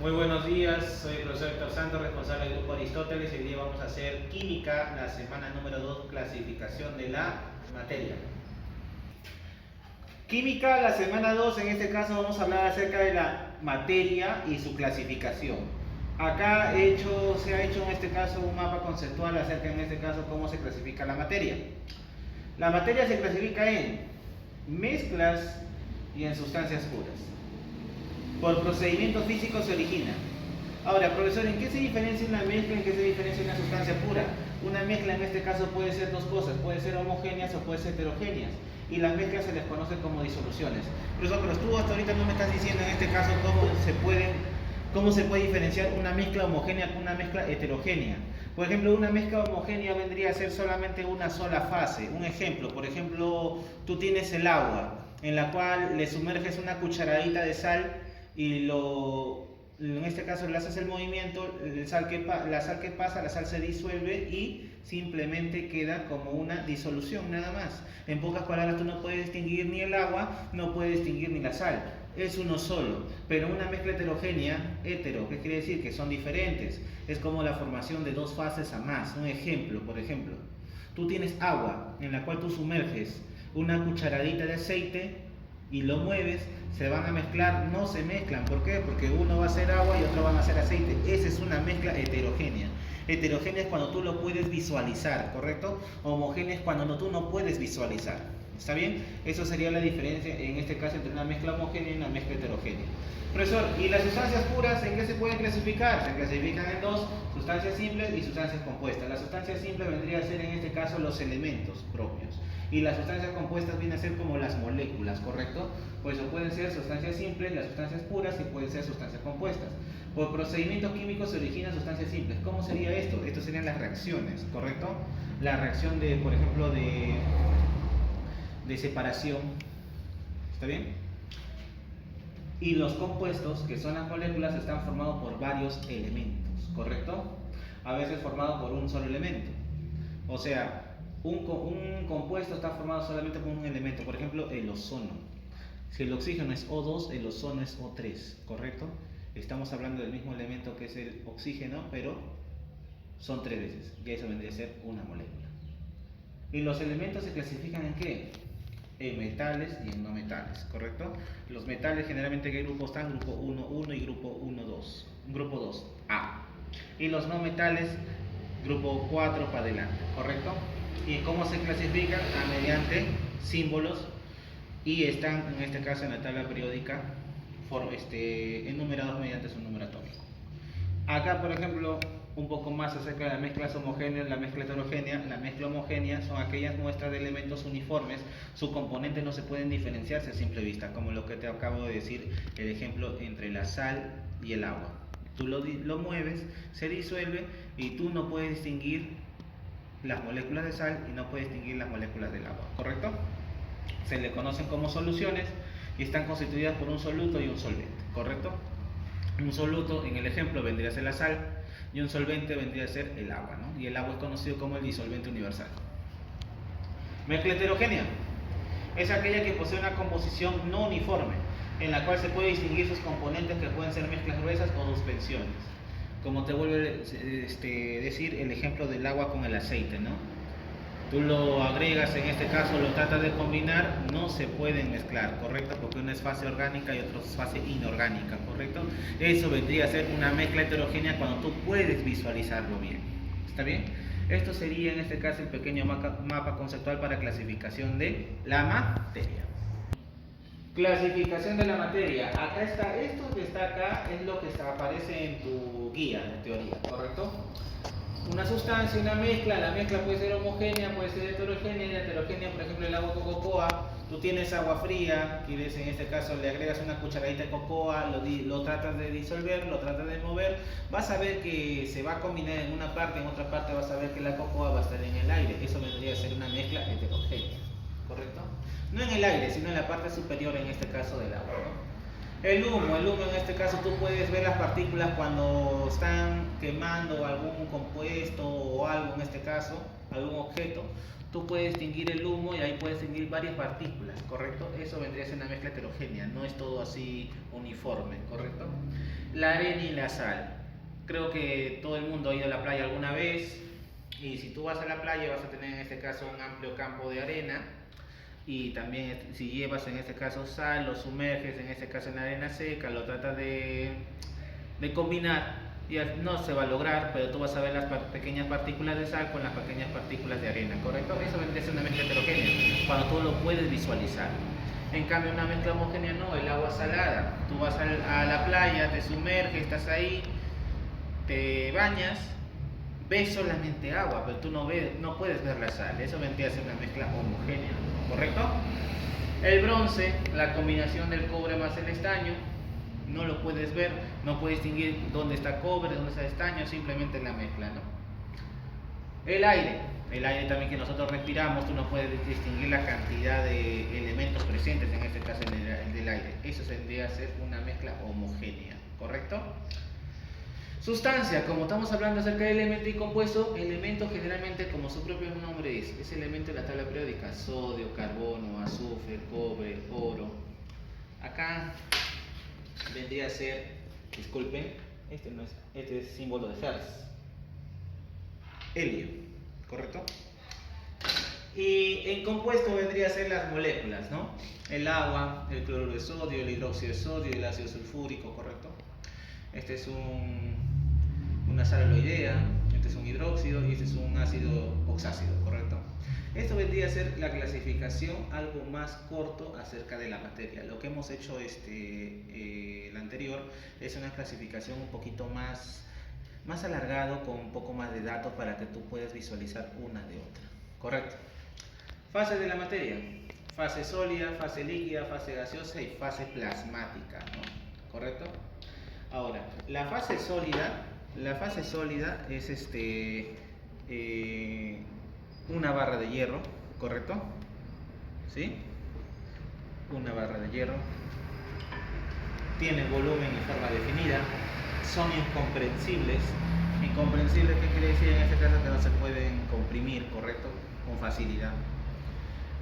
Muy buenos días, soy el profesor Héctor Santos, responsable del grupo Aristóteles, y hoy día vamos a hacer química, la semana número 2, clasificación de la materia. Química, la semana 2, en este caso vamos a hablar acerca de la materia y su clasificación. Acá se ha hecho en este caso un mapa conceptual acerca en este caso cómo se clasifica la materia. La materia se clasifica en mezclas y en sustancias puras. Por procedimiento físico se origina. Ahora, profesor, ¿en qué se diferencia una mezcla y en qué se diferencia una sustancia pura? Una mezcla en este caso puede ser dos cosas, puede ser homogéneas o puede ser heterogéneas. Y las mezclas se les conoce como disoluciones. Profesor, pero tú hasta ahorita no me estás diciendo en este caso cómo se puede diferenciar una mezcla homogénea con una mezcla heterogénea. Por ejemplo, una mezcla homogénea vendría a ser solamente una sola fase. Un ejemplo, por ejemplo, tú tienes el agua, en la cual le sumerges una cucharadita de sal y en este caso le haces el movimiento, la sal que pasa, la sal se disuelve y simplemente queda como una disolución nada más. En pocas palabras, tú no puedes distinguir ni el agua, no puedes distinguir ni la sal, es uno solo. Pero una mezcla heterogénea, ¿qué quiere decir? Que son diferentes, es como la formación de dos fases a más. Un ejemplo, por ejemplo, tú tienes agua en la cual tú sumerges una cucharadita de aceite y lo mueves, se van a mezclar, no se mezclan. ¿Por qué? Porque uno va a ser agua y otro va a ser aceite. Esa es una mezcla heterogénea. Heterogénea es cuando tú lo puedes visualizar, ¿correcto? Homogénea es cuando tú no puedes visualizar. ¿Está bien? Eso sería la diferencia en este caso entre una mezcla homogénea y una mezcla heterogénea. Profesor, ¿y las sustancias puras en qué se pueden clasificar? Se clasifican en dos, sustancias simples y sustancias compuestas. La sustancia simple vendría a ser en este caso los elementos propios. Y las sustancias compuestas vienen a ser como las moléculas, ¿correcto? Pues eso pueden ser sustancias simples, las sustancias puras, y pueden ser sustancias compuestas. Por procedimientos químicos se originan sustancias simples. ¿Cómo sería esto? Esto serían las reacciones, ¿correcto? La reacción de, por ejemplo, de separación. ¿Está bien? Y los compuestos, que son las moléculas, están formados por varios elementos, ¿correcto? A veces formados por un solo elemento. O sea, un compuesto está formado solamente por un elemento, por ejemplo, el ozono. Si el oxígeno es O2, el ozono es O3, ¿correcto? Estamos hablando del mismo elemento que es el oxígeno, pero son tres veces, y eso vendría a ser una molécula. ¿Y los elementos se clasifican en qué? En metales y en no metales, ¿correcto? Los metales generalmente, ¿qué grupos están? Grupo 1, 1 y grupo 1, 2. Grupo 2, A. Y los no metales, grupo 4 para adelante, ¿correcto? ¿Y cómo se clasifican? Mediante símbolos, y están en este caso en la tabla periódica enumerados mediante su número atómico. Acá, por ejemplo, un poco más acerca de las mezclas homogéneas, la mezcla heterogénea. La mezcla homogénea son aquellas muestras de elementos uniformes, sus componentes no se pueden diferenciarse a simple vista, como lo que te acabo de decir, el ejemplo entre la sal y el agua. Tú lo mueves, se disuelve y tú no puedes distinguir las moléculas de sal y no puedes distinguir las moléculas del agua, ¿correcto? Se le conocen como soluciones y están constituidas por un soluto y un solvente, ¿correcto? Un soluto en el ejemplo vendría a ser la sal y un solvente vendría a ser el agua, ¿no? Y el agua es conocido como el disolvente universal. Mezcla heterogénea es aquella que posee una composición no uniforme, en la cual se puede distinguir sus componentes, que pueden ser mezclas gruesas o suspensiones. Como te vuelvo a decir el ejemplo del agua con el aceite, ¿no? Tú lo agregas, en este caso lo tratas de combinar, no se pueden mezclar, ¿correcto? Porque una es fase orgánica y otra es fase inorgánica, ¿correcto? Eso vendría a ser una mezcla heterogénea cuando tú puedes visualizarlo bien. ¿Está bien? Esto sería en este caso el pequeño mapa conceptual para clasificación de la materia. Clasificación de la materia. Acá está, esto que está acá es lo que aparece en tu guía de teoría, ¿correcto? Una sustancia, una mezcla, la mezcla puede ser homogénea, puede ser heterogénea. La heterogénea, por ejemplo, el agua con cocoa. Tú tienes agua fría, quieres, en este caso le agregas una cucharadita de cocoa, lo tratas de disolver, lo tratas de mover, vas a ver que se va a combinar en una parte, en otra parte vas a ver que la cocoa va a estar en el aire. Eso vendría a ser una mezcla heterogénea, ¿correcto? No en el aire, sino en la parte superior, en este caso del agua, ¿no? El humo en este caso tú puedes ver las partículas cuando están quemando algún compuesto o algo, en este caso, algún objeto. Tú puedes distinguir el humo y ahí puedes distinguir varias partículas, ¿correcto? Eso vendría a ser una mezcla heterogénea, no es todo así uniforme, ¿correcto? la arena y la sal. Creo que todo el mundo ha ido a la playa alguna vez, y si tú vas a la playa vas a tener en este caso un amplio campo de arena, y también si llevas en este caso sal, lo sumerges en este caso en la arena seca, lo tratas de combinar, y no se va a lograr, pero tú vas a ver las pequeñas partículas de sal con las pequeñas partículas de arena, ¿correcto? Eso vendría a ser una mezcla heterogénea, cuando tú lo puedes visualizar. En cambio, una mezcla homogénea no, el agua salada. Tú vas a la playa, te sumerges, estás ahí, te bañas, ves solamente agua, pero tú no puedes ver la sal. Eso vendría a ser una mezcla homogénea, ¿correcto? El bronce, la combinación del cobre más el estaño, no lo puedes ver, no puedes distinguir dónde está cobre, dónde está estaño, simplemente la mezcla, ¿no? El aire también que nosotros respiramos, tú no puedes distinguir la cantidad de elementos presentes, en este caso el del aire. Eso tendría a ser una mezcla homogénea, ¿correcto? Sustancia, como estamos hablando acerca de elemento y compuesto, elemento generalmente, como su propio nombre es elemento de la tabla periódica: sodio, carbono, azufre, cobre, oro. Acá vendría a ser, disculpen, este es símbolo de Hertz, helio, ¿correcto? Y en compuesto vendría a ser las moléculas, ¿no? El agua, el cloruro de sodio, el hidróxido de sodio, el ácido sulfúrico, ¿correcto? Este es una sal aloidea, este es un hidróxido y este es un ácido oxácido, ¿correcto? Esto vendría a ser la clasificación algo más corto acerca de la materia. Lo que hemos hecho el anterior es una clasificación un poquito más alargado, con un poco más de datos para que tú puedas visualizar una de otra, ¿correcto? Fases de la materia: fase sólida, fase líquida, fase gaseosa y fase plasmática, ¿no? ¿Correcto? Ahora, la fase sólida es una barra de hierro, ¿correcto? ¿Sí? Una barra de hierro. Tiene volumen y forma definida. Son incomprensibles. Incomprensible, ¿qué quiere decir en este caso? Que no se pueden comprimir, ¿correcto? Con facilidad.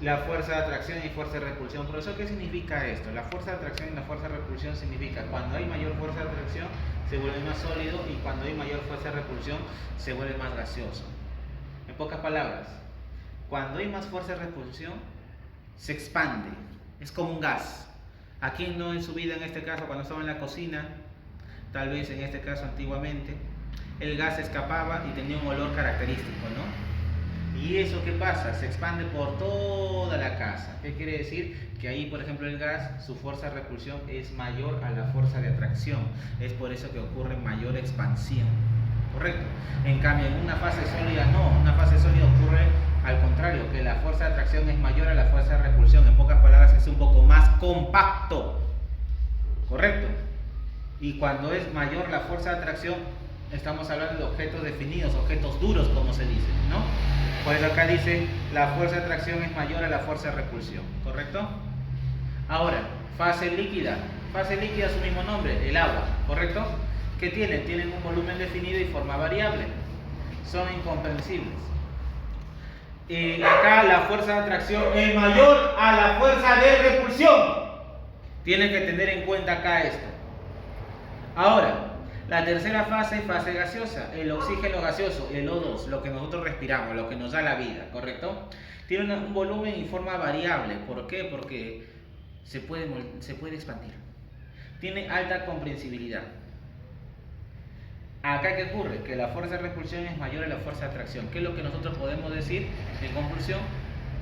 La fuerza de atracción y fuerza de repulsión. ¿Profesor, qué significa esto? La fuerza de atracción y la fuerza de repulsión significa: cuando hay mayor fuerza de atracción se vuelve más sólido, y cuando hay mayor fuerza de repulsión se vuelve más gaseoso. En pocas palabras, cuando hay más fuerza de repulsión se expande, es como un gas. Aquí no en su vida, en este caso, cuando estaba en la cocina, tal vez en este caso antiguamente, el gas escapaba y tenía un olor característico, ¿no? ¿Y eso qué pasa? Se expande por toda la casa. ¿Qué quiere decir? Que ahí, por ejemplo, el gas, su fuerza de repulsión es mayor a la fuerza de atracción. Es por eso que ocurre mayor expansión, ¿correcto? En cambio, en una fase sólida no. En una fase sólida ocurre al contrario, que la fuerza de atracción es mayor a la fuerza de repulsión. En pocas palabras, es un poco más compacto, ¿correcto? Y cuando es mayor la fuerza de atracción, estamos hablando de objetos definidos, objetos duros, como se dice, ¿no? Por eso acá dice: la fuerza de atracción es mayor a la fuerza de repulsión, ¿correcto? Ahora, fase líquida. Fase líquida, su mismo nombre, el agua, ¿correcto? ¿Qué tienen? Tienen un volumen definido y forma variable. Son incomprensibles. Acá la fuerza de atracción es mayor a la fuerza de repulsión. Tienen que tener en cuenta acá esto. Ahora, la tercera fase, fase gaseosa, el oxígeno gaseoso, el O2, lo que nosotros respiramos, lo que nos da la vida, ¿correcto? Tiene un volumen y forma variable. ¿Por qué? Porque se puede expandir. Tiene alta comprensibilidad. Acá, ¿qué ocurre? Que la fuerza de repulsión es mayor a la fuerza de atracción. ¿Qué es lo que nosotros podemos decir en conclusión?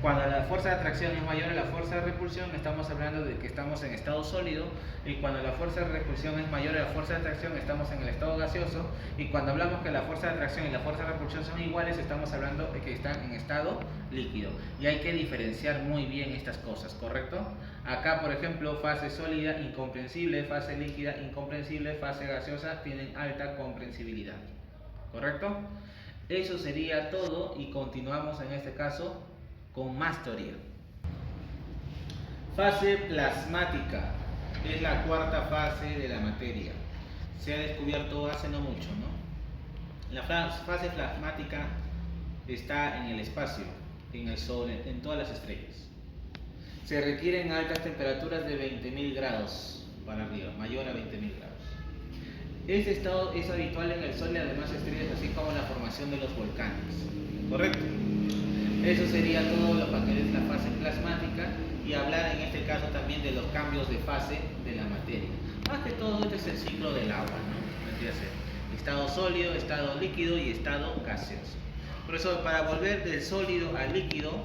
Cuando la fuerza de atracción es mayor a la fuerza de repulsión, estamos hablando de que estamos en estado sólido, y cuando la fuerza de repulsión es mayor a la fuerza de atracción, estamos en el estado gaseoso, y cuando hablamos que la fuerza de atracción y la fuerza de repulsión son iguales, estamos hablando de que están en estado líquido. Y hay que diferenciar muy bien estas cosas, ¿correcto? Acá, por ejemplo, fase sólida, incomprensible; fase líquida, incomprensible; fase gaseosa, tienen alta comprensibilidad, ¿correcto? Eso sería todo, y continuamos en este caso con más teoría. Fase plasmática es la cuarta fase de la materia. Se ha descubierto hace no mucho, ¿no? La fase plasmática está en el espacio, en el Sol, en todas las estrellas. Se requieren altas temperaturas de 20.000 grados para arriba, mayor a 20.000 grados. Este estado es habitual en el Sol y además estrellas, así como la formación de los volcanes. ¿Correcto? Eso sería todo lo que es la fase plasmática y hablar en este caso también de los cambios de fase de la materia. Más que todo este es el ciclo del agua, ¿no? Vendría a ser estado sólido, estado líquido y estado gaseoso. Por eso, para volver del sólido al líquido,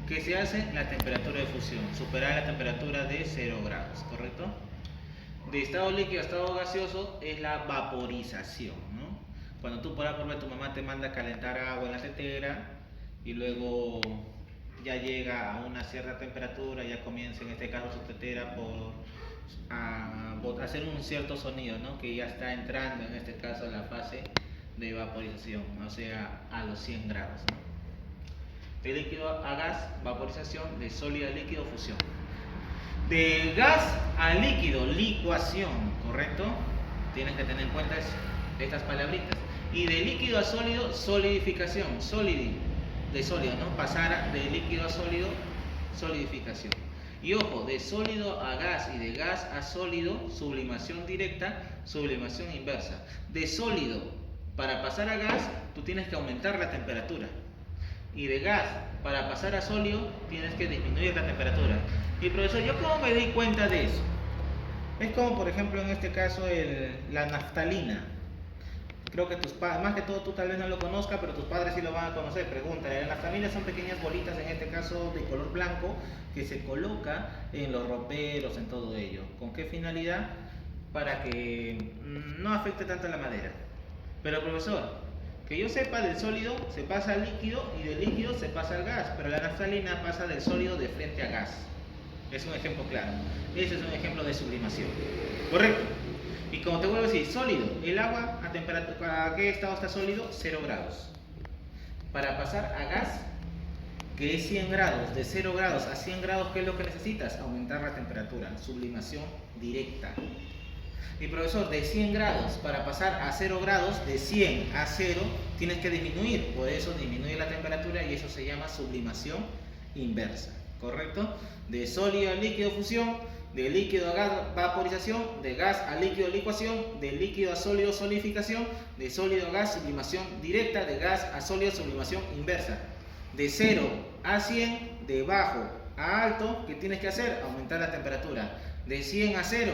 ¿qué se hace? La temperatura de fusión, superar la temperatura de 0 grados, ¿correcto? De estado líquido a estado gaseoso es la vaporización, ¿no? Cuando tú, por ejemplo, tu mamá te manda a calentar agua en la tetera y luego ya llega a una cierta temperatura, ya comienza en este caso su tetera a hacer un cierto sonido, ¿no? Que ya está entrando en este caso la fase de vaporización, o sea, a los 100 grados, ¿no? De líquido a gas, vaporización; de sólido a líquido, fusión. De gas a líquido, licuación, ¿correcto? Tienes que tener en cuenta estas palabritas. Y de líquido a sólido, solidificación, de sólido, ¿no? Pasar de líquido a sólido, solidificación. Y ojo, de sólido a gas y de gas a sólido, sublimación directa, sublimación inversa. De sólido, para pasar a gas, tú tienes que aumentar la temperatura. Y de gas, para pasar a sólido, tienes que disminuir la temperatura. Y profesor, ¿yo cómo me di cuenta de eso? Es como, por ejemplo, en este caso, la naftalina. Creo que tus padres, más que todo tú tal vez no lo conozcas, pero tus padres sí lo van a conocer. Pregúntale. Las naftalina son pequeñas bolitas, en este caso de color blanco, que se coloca en los roperos, en todo ello. ¿Con qué finalidad? Para que no afecte tanto a la madera. Pero profesor, que yo sepa, del sólido se pasa al líquido y del líquido se pasa al gas, pero la naftalina pasa del sólido de frente a gas. Es un ejemplo claro. Ese es un ejemplo de sublimación. ¿Correcto? Y como te vuelvo a decir, sólido, el agua a temperatura, ¿a qué estado está sólido? 0 grados. Para pasar a gas, que es 100 grados, de 0 grados a 100 grados, ¿qué es lo que necesitas? Aumentar la temperatura, sublimación directa. Y profesor, de 100 grados para pasar a 0 grados, de 100 a 0, tienes que disminuir, por eso disminuye la temperatura y eso se llama sublimación inversa, ¿correcto? De sólido a líquido, fusión; de líquido a gas, vaporización; de gas a líquido, licuación; de líquido a sólido, solidificación; de sólido a gas, sublimación directa; de gas a sólido, sublimación inversa. De 0 a 100, de bajo a alto, ¿qué tienes que hacer? Aumentar la temperatura. De 100 a 0,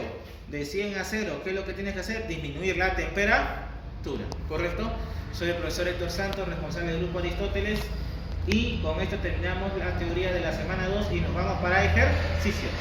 ¿qué es lo que tienes que hacer? Disminuir la temperatura, ¿correcto? Soy el profesor Héctor Santos, responsable del grupo Aristóteles, y con esto terminamos la teoría de la semana 2 y nos vamos para ejercicios.